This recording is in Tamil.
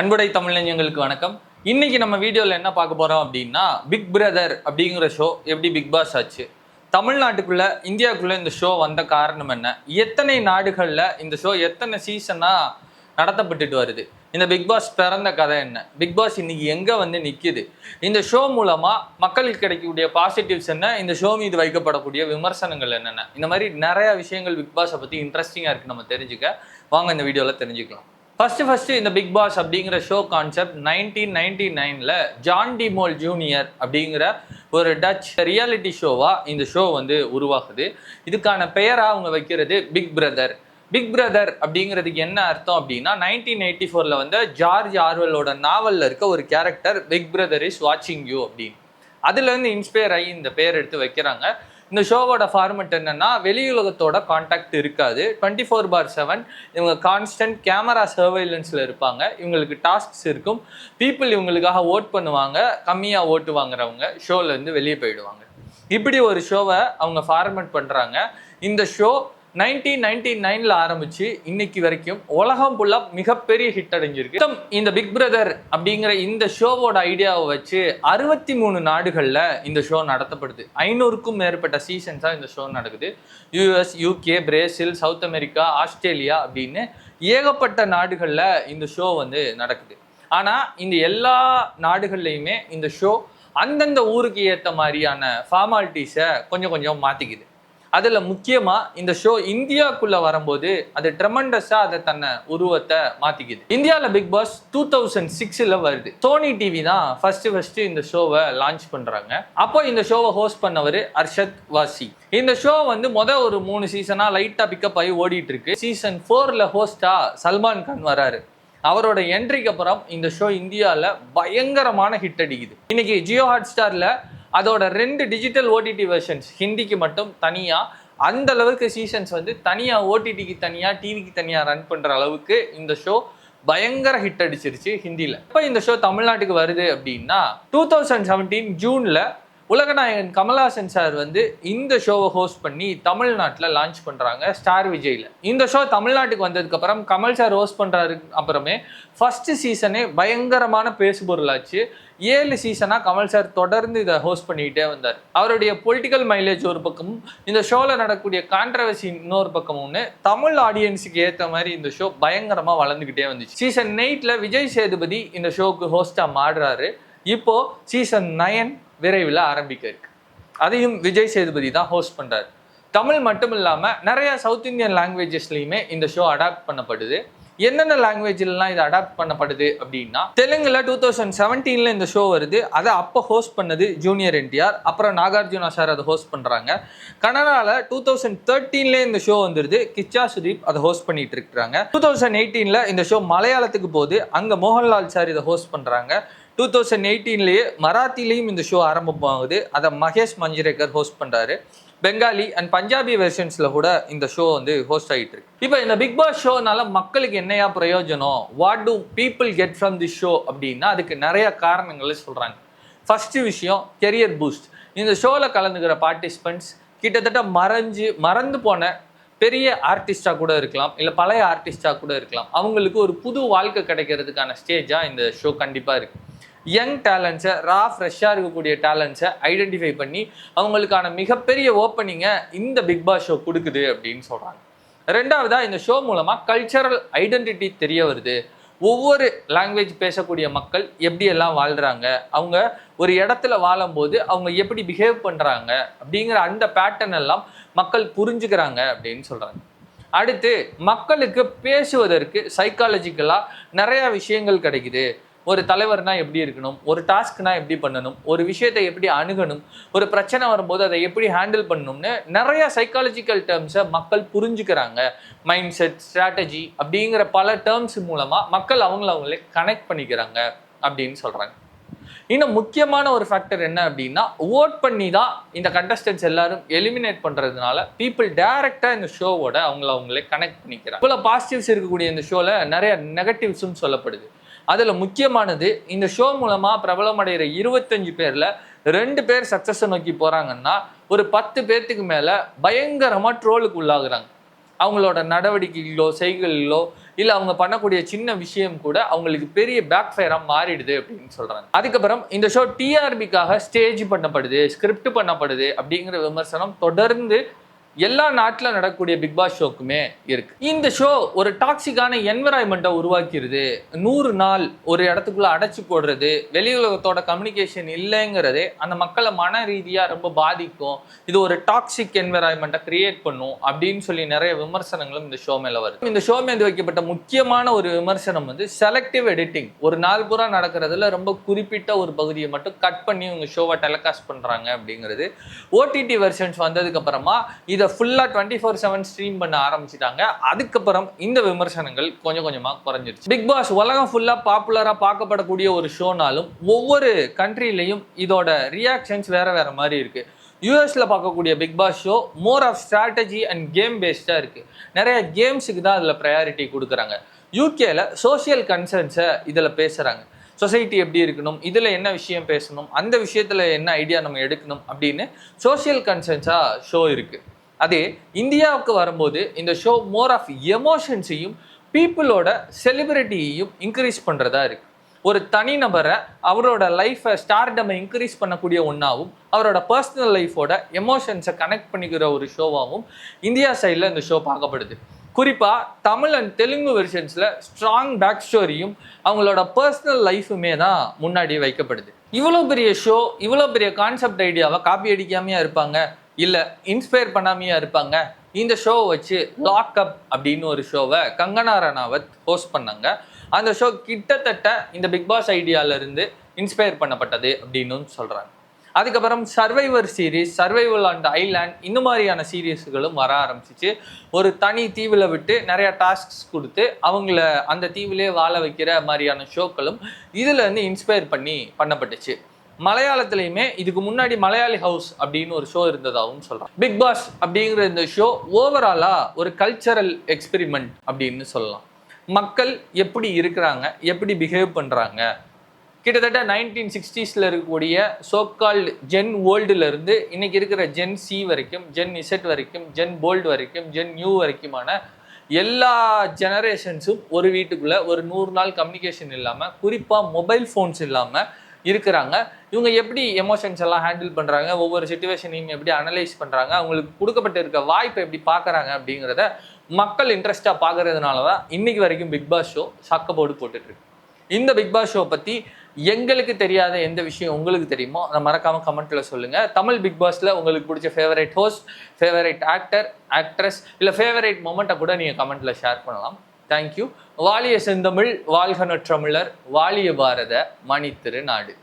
அன்புடை தமிழஞ்சங்களுக்கு வணக்கம். இன்னைக்கு நம்ம வீடியோவில் என்ன பார்க்க போறோம் அப்படின்னா, பிக் பிரதர் அப்படிங்கிற ஷோ எப்படி பிக் பாஸ் ஆச்சு, தமிழ்நாட்டுக்குள்ள இந்தியாவுக்குள்ள இந்த ஷோ வந்த காரணம் என்ன, எத்தனை நாடுகளில் இந்த ஷோ எத்தனை சீசனா நடத்தப்பட்டுட்டு வருது, இந்த பிக் பாஸ் பிறந்த கதை என்ன, பிக் பாஸ் இன்னைக்கு எங்கே வந்து நிற்கிது, இந்த ஷோ மூலமாக மக்களுக்கு கிடைக்கக்கூடிய பாசிட்டிவ்ஸ் என்ன, இந்த ஷோ மீது வைக்கப்படக்கூடிய விமர்சனங்கள் என்னென்ன, இந்த மாதிரி நிறைய விஷயங்கள் பிக் பாஸை பற்றி இன்ட்ரெஸ்டிங்காக இருக்குது. நம்ம தெரிஞ்சுக்க வாங்க இந்த வீடியோவில் தெரிஞ்சுக்கலாம். ஃபர்ஸ்ட் இந்த பிக் பாஸ் அப்படிங்கிற ஷோ கான்செப்ட் 1999ல் ஜான் டிமோல் ஜூனியர் அப்படிங்கிற ஒரு டச் ரியாலிட்டி ஷோவாக இந்த ஷோ வந்து உருவாகுது. இதுக்கான பெயராக அவங்க வைக்கிறது பிக் பிரதர். பிக் பிரதர் அப்படிங்கிறதுக்கு என்ன அர்த்தம் அப்படின்னா, 1984ல் வந்து ஜார்ஜ் ஆர்வெலோட நாவலில் இருக்க ஒரு கேரக்டர் பிக் பிரதர் இஸ் வாட்சிங் யூ அப்படின்னு, அதுலேருந்து இன்ஸ்பயர் ஆகி இந்த பேர் எடுத்து வைக்கிறாங்க. இந்த ஷோவோட ஃபார்மெட் என்னன்னா, வெளியுலகத்தோட கான்டாக்ட் இருக்காது, 24/7 இவங்க கான்ஸ்டன்ட் கேமரா சர்வைலன்ஸில் இருப்பாங்க. இவங்களுக்கு டாஸ்க்ஸ் இருக்கும், பீப்புள் இவங்களுக்காக ஓட் பண்ணுவாங்க, கம்மியாக ஓட்டு வாங்குறவங்க ஷோலேருந்து வெளியே போயிடுவாங்க. இப்படி ஒரு ஷோவை அவங்க ஃபார்மெட் பண்ணுறாங்க. இந்த ஷோ 1999ல் ஆரம்பிச்சு இன்னைக்கு வரைக்கும் உலகம் ஃபுல்லாக மிகப்பெரிய ஹிட் அடைஞ்சிருக்கு. இந்த பிக் பிரதர் அப்படிங்கிற இந்த ஷோவோட ஐடியாவை வச்சு 63 நாடுகளில் இந்த ஷோ நடத்தப்படுது. 500க்கும் மேற்பட்ட சீசன்ஸாக இந்த ஷோ நடக்குது. US, UK, Brazil, south America, Australia அப்படின்னு ஏகப்பட்ட நாடுகளில் இந்த ஷோ வந்து நடக்குது. ஆனால் இந்த எல்லா நாடுகள்லையுமே இந்த ஷோ அந்தந்த ஊருக்கு ஏற்ற மாதிரியான ஃபார்மாலிட்டிஸை கொஞ்சம் மாற்றிக்குது. அதில் முக்கியமாக இந்த ஷோ இந்தியாவுக்குள்ளே வரும்போது அது ட்ரெமண்டஸாக அதை தன்னை உருவத்தை மாற்றிக்குது. இந்தியாவில் பிக் பாஸ் 2006ல் வருது. சோனி டிவி தான் ஃபர்ஸ்ட் இந்த ஷோவை லான்ச் பண்ணுறாங்க. அப்போ இந்த ஷோவை ஹோஸ்ட் பண்ணவர் அர்ஷத் வாசி. இந்த ஷோ வந்து ஒரு 3 சீசனாக லைட்டாக பிக்கப் ஆகி ஓடிட்டு இருக்கு. சீசன் 4ல் ஹோஸ்டாக சல்மான் கான் வராரு. அவரோட என்ட்ரிக்கு அப்புறம் இந்த ஷோ இந்தியாவில் பயங்கரமான ஹிட் அடிக்குது. இன்னைக்கு ஜியோ ஹாட்ஸ்டாரில் அதோட 2 டிஜிட்டல் ஓடிடி வெர்ஷன்ஸ் ஹிந்திக்கு மட்டும் தனியாக, அந்த அளவுக்கு சீசன்ஸ் வந்து தனியாக ஓடிடிக்கு தனியாக, டிவிக்கு தனியாக ரன் பண்ணுற அளவுக்கு இந்த ஷோ பயங்கர ஹிட் அடிச்சிருச்சு ஹிந்தியில். இப்போ இந்த ஷோ தமிழ்நாட்டுக்கு வருது அப்படின்னா 2017 ஜூனில் உலகநாயகன் கமல்ஹாசன் சார் வந்து இந்த ஷோவை ஹோஸ்ட் பண்ணி தமிழ்நாட்டில் லான்ச் பண்ணுறாங்க ஸ்டார் விஜயில். இந்த ஷோ தமிழ்நாட்டுக்கு வந்ததுக்கப்புறம் கமல் சார் ஹோஸ்ட் பண்ணுறாரு. அப்புறமே ஃபர்ஸ்ட் சீசனே பயங்கரமான பேசுபொருளாச்சு. 7 சீசனாக கமல் சார் தொடர்ந்து இதை ஹோஸ்ட் பண்ணிக்கிட்டே வந்தார். அவருடைய பொலிட்டிக்கல் மைலேஜ் ஒரு பக்கமும், இந்த ஷோவில் நடக்கக்கூடிய கான்ட்ரவர்சி இன்னொரு பக்கமும்னு தமிழ் ஆடியன்ஸுக்கு ஏற்ற மாதிரி இந்த ஷோ பயங்கரமாக வளர்ந்துக்கிட்டே வந்துச்சு. சீசன் 8ல் விஜய் சேதுபதி இந்த ஷோக்கு ஹோஸ்டாக மாறுறாரு. இப்போ சீசன் 9 விரைவில் ஆரம்பிக்க இருக்கு. அதையும் விஜய் சேதுபதி தான் ஹோஸ்ட் பண்ணுறாரு. தமிழ் மட்டும் இல்லாமல் நிறைய சவுத் இந்தியன் லாங்குவேஜஸ்லையுமே இந்த ஷோ அடாப்ட் பண்ணப்படுது. என்னென்ன லாங்குவேஜ்லாம் இது அடாப்ட் பண்ணப்படுது அப்படின்னா, தெலுங்குல 2017ல் இந்த ஷோ வருது. அதை அப்போ ஹோஸ்ட் பண்ணது ஜூனியர் என்டிஆர். அப்புறம் நாகார்ஜுனா சார் அதை ஹோஸ்ட் பண்ணுறாங்க. கன்னடாவில் 2013லே இந்த ஷோ வந்துடுது. கிச்சா சுதீப் அதை ஹோஸ்ட் பண்ணிட்டு இருக்கிறாங்க. 2018ல் இந்த ஷோ மலையாளத்துக்கு போகுது. அங்கே மோகன்லால் சார் இதை ஹோஸ்ட் பண்ணுறாங்க. 2018லேயே மராத்திலையும் இந்த ஷோ ஆரம்பமாகுது. அதை மகேஷ் மஞ்சுரேக்கர் ஹோஸ்ட் பண்ணுறாரு. பெங்காலி அண்ட் பஞ்சாபி வெர்ஷன்ஸில் கூட இந்த ஷோ வந்து ஹோஸ்ட் ஆகிட்டு இருக்கு. இப்போ இந்த பிக் பாஸ் ஷோனால மக்களுக்கு என்னையா பிரயோஜனம், what to people get from the show அப்படின்னா, அதுக்கு நிறைய காரணங்களை சொல்கிறாங்க. ஃபர்ஸ்ட் விஷயம் கெரியர் பூஸ்ட். இந்த ஷோவில் கலந்துக்கிற பார்ட்டிசிபெண்ட்ஸ் கிட்டத்தட்ட மறந்து போன பெரிய ஆர்டிஸ்டாக கூட இருக்கலாம், இல்லை பழைய ஆர்டிஸ்டாக கூட இருக்கலாம். அவங்களுக்கு ஒரு புது வாழ்க்கை கிடைக்கிறதுக்கான ஸ்டேஜாக இந்த ஷோ கண்டிப்பாக இருக்குது. யங் டேலண்ட்ஸை, ஃப்ரெஷ்ஷாக இருக்கக்கூடிய டேலண்ட்ஸை ஐடென்டிஃபை பண்ணி அவங்களுக்கான மிகப்பெரிய ஓப்பனிங்கை இந்த பிக் பாஸ் ஷோ கொடுக்குது அப்படின்னு சொல்கிறாங்க. ரெண்டாவதாக இந்த ஷோ மூலமாக கல்ச்சரல் ஐடென்டிட்டி தெரிய வருது. ஒவ்வொரு லாங்குவேஜ் பேசக்கூடிய மக்கள் எப்படியெல்லாம் வாழ்கிறாங்க, அவங்க ஒரு இடத்துல வாழும்போது அவங்க எப்படி பிஹேவ் பண்ணுறாங்க அப்படிங்கிற அந்த பேட்டர்ன் எல்லாம் மக்கள் புரிஞ்சுக்கிறாங்க அப்படின்னு சொல்கிறாங்க. அடுத்து மக்களுக்கு பேசுவதற்கு சைக்காலஜிக்கலாக நிறையா விஷயங்கள் கிடைக்குது. ஒரு தலைவர்னா எப்படி இருக்கணும், ஒரு டாஸ்க்னா எப்படி பண்ணணும், ஒரு விஷயத்தை எப்படி அணுகணும், ஒரு பிரச்சனை வரும்போது அதை எப்படி ஹேண்டில் பண்ணணும்னு நிறைய சைக்காலஜிக்கல் டேர்ம்ஸை மக்கள் புரிஞ்சுக்கிறாங்க. மைண்ட் செட், ஸ்ட்ராட்டஜி அப்படிங்கிற பல டேர்ம்ஸ் மூலமாக மக்கள் அவங்களே கனெக்ட் பண்ணிக்கிறாங்க அப்படின்னு சொல்கிறாங்க. இன்னும் முக்கியமான ஒரு ஃபேக்டர் என்ன அப்படின்னா, ஓட் பண்ணி தான் இந்த கண்டஸ்டன்ஸ் எல்லாரும் எலிமினேட் பண்ணுறதுனால பீப்புள் டைரெக்டாக இந்த ஷோவோட அவங்களே கனெக்ட் பண்ணிக்கிறாங்க. இவ்வளோ பாசிட்டிவ்ஸ் இருக்கக்கூடிய இந்த ஷோவில் நிறைய நெகட்டிவ்ஸும் சொல்லப்படுது. அதில் முக்கியமானது, இந்த ஷோ மூலமாக பிரபலமடைகிற 25 பேரில் 2 பேர் சக்ஸஸை நோக்கி போகிறாங்கன்னா, ஒரு 10 பேர்த்துக்கு மேலே பயங்கரமாக ட்ரோலுக்கு உள்ளாகுறாங்க. அவங்களோட நடவடிக்கைகளோ செய்கைகளோ இல்லை அவங்க பண்ணக்கூடிய சின்ன விஷயம் கூட அவங்களுக்கு பெரிய பேக் ஃபயராக மாறிடுது அப்படின்னு சொல்கிறாங்க. அதுக்கப்புறம் இந்த ஷோ டிஆர்பிக்காக ஸ்டேஜ் பண்ணப்படுது, ஸ்கிரிப்ட் பண்ணப்படுது அப்படிங்கிற விமர்சனம் தொடர்ந்து எல்லா நாட்டில் நடக்கக்கூடிய பிக் பாஸ் ஷோக்குமே இருக்கு. இந்த ஷோ ஒரு டாக்ஸிக்கான என்விரான்மெண்ட்டை உருவாக்கிடுது. 100 நாள் ஒரு இடத்துக்குள்ள அடைச்சி போடுறது, வெளி உலகத்தோட கம்யூனிகேஷன் இல்லைங்கிறதே அந்த மக்களை மன ரீதியாக ரொம்ப பாதிக்கும். இது ஒரு டாக்ஸிக் என்விரான்மெண்ட்டை கிரியேட் பண்ணும் அப்படின்னு சொல்லி நிறைய விமர்சனங்களும் இந்த ஷோ மேலே வருது. இந்த ஷோ மீது வைக்கப்பட்ட முக்கியமான ஒரு விமர்சனம் வந்து செலக்டிவ் எடிட்டிங். ஒரு நாள் பூரா நடக்கிறதுல ரொம்ப குறிப்பிட்ட ஒரு பகுதியை மட்டும் கட் பண்ணி இவங்க ஷோவை டெலிகாஸ்ட் பண்ணுறாங்க அப்படிங்கிறது. ஓடிடி வெர்ஷன்ஸ் வந்ததுக்கு அப்புறமா இதை ஃபுல்லா 24/7 ஸ்ட்ரீம் பண்ண ஆரம்பிச்சிட்டாங்க. அதுக்கப்புறம் இந்த விமர்சனங்கள் கொஞ்சம் கொஞ்சமா குறைஞ்சிருச்சு. பிக் பாஸ் உலகம் ஃபுல்லா பாப்புலரா பார்க்கப்படக்கூடிய ஒரு ஷோனாலும் ஒவ்வொரு கண்ட்ரிலையும் இதோட ரியாக்ஷன்ஸ் வேற வேற மாதிரி இருக்கு. யூஎஸ்ல பார்க்கக்கூடிய Bigg Boss show more of strategy and game பேஸ்டா இருக்கு. நிறைய கேம்ஸுக்கு தான் அதில் ப்ரையாரிட்டி கொடுக்குறாங்க. யூகேல சோசியல் கன்சர்ன்ஸை இதில் பேசுறாங்க. சொசைட்டி எப்படி இருக்கணும், இதில் என்ன விஷயம் பேசணும், அந்த விஷயத்தில் என்ன ஐடியா நம்ம எடுக்கணும் அப்படின்னு சோசியல் கன்சர்ன்ஸாக ஷோ இருக்குது. அதே இந்தியாவுக்கு வரும்போது இந்த ஷோ மோர் ஆஃப் எமோஷன்ஸையும் பீப்புளோட செலிபிரிட்டியையும் இன்க்ரீஸ் பண்ணுறதா இருக்குது. ஒரு தனிநபரை அவரோட லைஃப்பை ஸ்டார்டமை இன்க்ரீஸ் பண்ணக்கூடிய ஒன்றாவும் அவரோட பர்சனல் லைஃபோட எமோஷன்ஸை கனெக்ட் பண்ணிக்கிற ஒரு ஷோவாகவும் இந்தியா சைடில் இந்த ஷோ பார்க்கப்படுது. குறிப்பாக தமிழ் அண்ட் தெலுங்கு வெர்ஷன்ஸில் ஸ்ட்ராங் பேக் ஸ்டோரியும் அவங்களோட பர்சனல் லைஃபுமே தான் முன்னாடி வைக்கப்படுது. இவ்வளோ பெரிய ஷோ, இவ்வளோ பெரிய கான்செப்ட் ஐடியாவை காப்பி அடிக்காமையா இருப்பாங்க, இல்லை இன்ஸ்பயர் பண்ணாமையா இருப்பாங்க. இந்த ஷோவை வச்சு லாக் அப் அப்படின்னு ஒரு ஷோவை கங்கனா ரனாவத் ஹோஸ்ட் பண்ணாங்க. அந்த ஷோ கிட்டத்தட்ட இந்த பிக் பாஸ் ஐடியாவிலேருந்து இன்ஸ்பயர் பண்ணப்பட்டது அப்படின்னு சொல்கிறாங்க. அதுக்கப்புறம் survivor series, survival on the island, இந்த மாதிரியான சீரீஸ்களும் வர ஆரம்பிச்சிச்சு. ஒரு தனி தீவில் விட்டு நிறைய டாஸ்க்ஸ் கொடுத்து அவங்கள அந்த தீவிலே வாழ வைக்கிற மாதிரியான ஷோக்களும் இதில் இருந்து இன்ஸ்பயர் பண்ணப்பட்டுச்சு. மலையாளத்துலையுமே இதுக்கு முன்னாடி மலையாளி ஹவுஸ் அப்படின்னு ஒரு ஷோ இருந்ததாகவும் சொல்கிறாங்க. பிக் பாஸ் அப்படிங்கிற இந்த ஷோ ஓவராலாக ஒரு கல்ச்சரல் எக்ஸ்பெரிமெண்ட் அப்படின்னு சொல்லலாம். மக்கள் எப்படி இருக்கிறாங்க, எப்படி பிஹேவ் பண்ணுறாங்க, கிட்டத்தட்ட 1960s இருக்கக்கூடிய சோகால்டு ஜென் ஓல்டுலேருந்து இன்னைக்கு இருக்கிற ஜென் சி வரைக்கும், ஜென் இசட் வரைக்கும், ஜென் போல்டு வரைக்கும், ஜென் நியூ வரைக்குமான எல்லா ஜெனரேஷன்ஸும் ஒரு வீட்டுக்குள்ளே ஒரு 100 நாள் கம்யூனிகேஷன் இல்லாமல், குறிப்பாக மொபைல் ஃபோன்ஸ் இல்லாமல் இருக்கிறாங்க. இவங்க எப்படி எமோஷன்ஸ் எல்லாம் ஹேண்டில் பண்ணுறாங்க, ஒவ்வொரு சிச்சுவேஷனையும் எப்படி அனலைஸ் பண்ணுறாங்க, அவங்களுக்கு கொடுக்கப்பட்டு இருக்க வாய்ப்பை எப்படி பார்க்குறாங்க அப்படிங்கிறத மக்கள் இன்ட்ரெஸ்டாக பார்க்கறதுனால தான் இன்னைக்கு வரைக்கும் பிக் பாஸ் ஷோ சக்கப்போடு போட்டுட்ருக்கு. இந்த பிக் பாஸ் ஷோ பற்றி எங்களுக்கு தெரியாத எந்த விஷயம் உங்களுக்கு தெரியுமோ அதை மறக்காமல் கமெண்ட்டில் சொல்லுங்கள். தமிழ் பிக் பாஸில் உங்களுக்கு பிடிச்ச favourite host, favourite actor, actress, இல்லை ஃபேவரட் மொமெண்ட்டை கூட நீங்கள் கமெண்ட்டில் ஷேர் பண்ணலாம். தேங்க்யூ. வாழிய செந்தமிழ், வாழ்க நற்றமிழர், வாழிய பாரத மணித்திரு நாடு.